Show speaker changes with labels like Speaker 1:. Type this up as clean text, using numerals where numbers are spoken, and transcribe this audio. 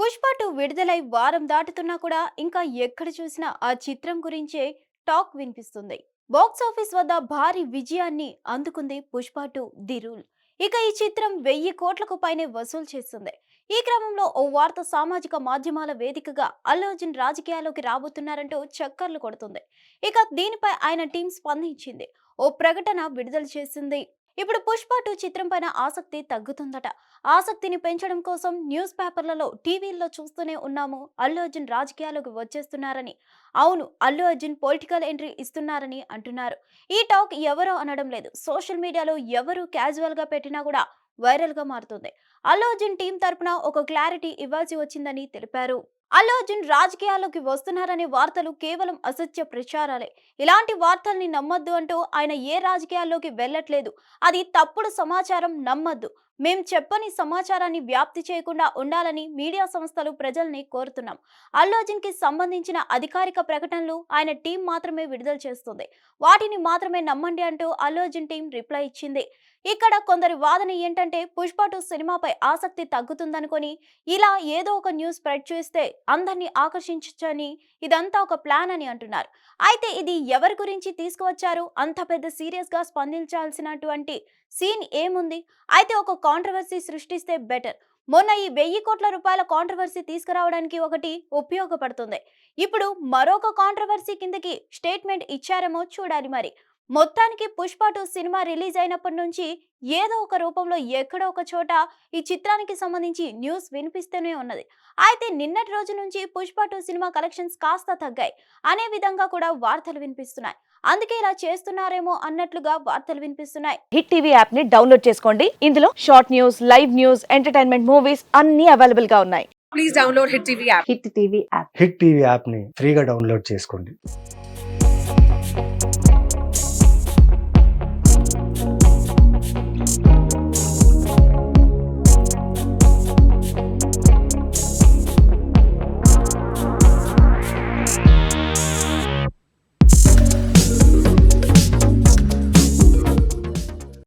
Speaker 1: పుష్ప 2 విడుదలై వారం దాటుతున్నా కూడా ఇంకా ఎక్కడ చూసినా ఆ చిత్రం గురించే టాక్ వినిపిస్తుంది. బాక్స్ ఆఫీస్ వద్ద భారీ విజయాన్ని అందుకుంది పుష్ప 2 ది రూల్. ఇక ఈ చిత్రం 1000 కోట్లకు పైనే వసూలు చేస్తుంది. ఈ క్రమంలో ఓ వార్త సామాజిక మాధ్యమాల వేదికగా అల్లు అర్జున్ రాజకీయాల్లోకి రాబోతున్నారంటూ చక్కర్లు కొడుతుంది. ఇక దీనిపై ఆయన టీం స్పందించింది. ఓ ప్రకటన విడుదల చేసింది. ఇప్పుడు పుష్ప 2 చిత్రం పైన ఆసక్తి తగ్గుతుందట. ఆసక్తిని పెంచడం కోసం న్యూస్ పేపర్లలో, టీవీల్లో చూస్తూనే ఉన్నాము అల్లు అర్జున్ రాజకీయాల్లోకి వచ్చేస్తున్నారని. అవును, అల్లు అర్జున్ పొలిటికల్ ఎంట్రీ ఇస్తున్నారని అంటున్నారు. ఈ టాక్ ఎవరో అనడం లేదు. సోషల్ మీడియాలో ఎవరు క్యాజువల్ గా పెట్టినా కూడా వైరల్ గా మారుతుంది. అల్లు అర్జున్ టీం తరపున ఒక క్లారిటీ ఇవ్వాల్సి వచ్చిందని తెలిపారు. అల్లు అర్జున్ రాజకీయాల్లోకి వస్తున్నారనే వార్తలు కేవలం అసత్య ప్రచారాలే. ఇలాంటి వార్తల్ని నమ్మొద్దు అంటూ ఆయన ఏ రాజకీయాల్లోకి వెళ్ళట్లేదు. అది తప్పుడు సమాచారం, నమ్మొద్దు. మేం చెప్పని సమాచారాన్ని వ్యాప్తి చేయకుండా ఉండాలని మీడియా సంస్థలు ప్రజల్ని కోరుతున్నాం. అల్లు అర్జున్ కి సంబంధించిన అధికారిక ప్రకటనలు ఆయన టీం మాత్రమే విడుదల చేస్తుంది. వాటిని మాత్రమే నమ్మండి అంటూ అల్లు అర్జున్ టీం రిప్లై ఇచ్చింది. ఇక్కడ కొందరి వాదన ఏంటంటే పుష్ప 2 సినిమాపై ఆసక్తి తగ్గుతుందనుకొని ఇలా ఏదో ఒక న్యూస్ స్ప్రెడ్ చేస్తే అందరినీ ఆకర్షించొచ్చని, ఇదంతా ఒక ప్లాన్ అని అంటున్నారు. అయితే ఇది ఎవరి గురించి తీసుకువచ్చారు? అంత పెద్ద సీరియస్ గా స్పందించాల్సినటువంటి సీన్ ఏముంది? అయితే ఒక కాంట్రవర్సీ సృష్టిస్తే బెటర్. మొన్న ఈ 1000 కోట్ల రూపాయల కాంట్రవర్సీ తీసుకురావడానికి ఒకటి ఉపయోగపడుతుంది. ఇప్పుడు మరొక కాంట్రవర్సీ కిందకి స్టేట్మెంట్ ఇచ్చారేమో చూడాలి మరి. మొత్తానికి పుష్ప 2 సినిమా రిలీజ్ అయినప్పటి నుంచి ఏదో ఒక రూపంలో ఎక్కడో ఒక చోట ఈ చిత్రానికి సంబంధించి న్యూస్ వినిపిస్తూనే ఉన్నది. అయితే నిన్నటి రోజు నుంచి పుష్ప 2 సినిమా కలెక్షన్స్ కాస్త తగ్గాయి అనే విధంగా కూడా వార్తలు వినిపిస్తున్నాయి. అందుకే ఇలా చేస్తున్నారేమో అన్నట్లుగా వార్తలు వినిపిస్తున్నాయి.
Speaker 2: హిట్ టీవీ యాప్ ని డౌన్లోడ్ చేసుకోండి. ఇందులో short news, live news, entertainment movies అన్ని అవైలబుల్ గా ఉన్నాయి.
Speaker 3: Please download Hit TV app.
Speaker 2: Hit TV app.
Speaker 4: Hit TV యాప్ని ఫ్రీగా డౌన్లోడ్ చేసుకోండి.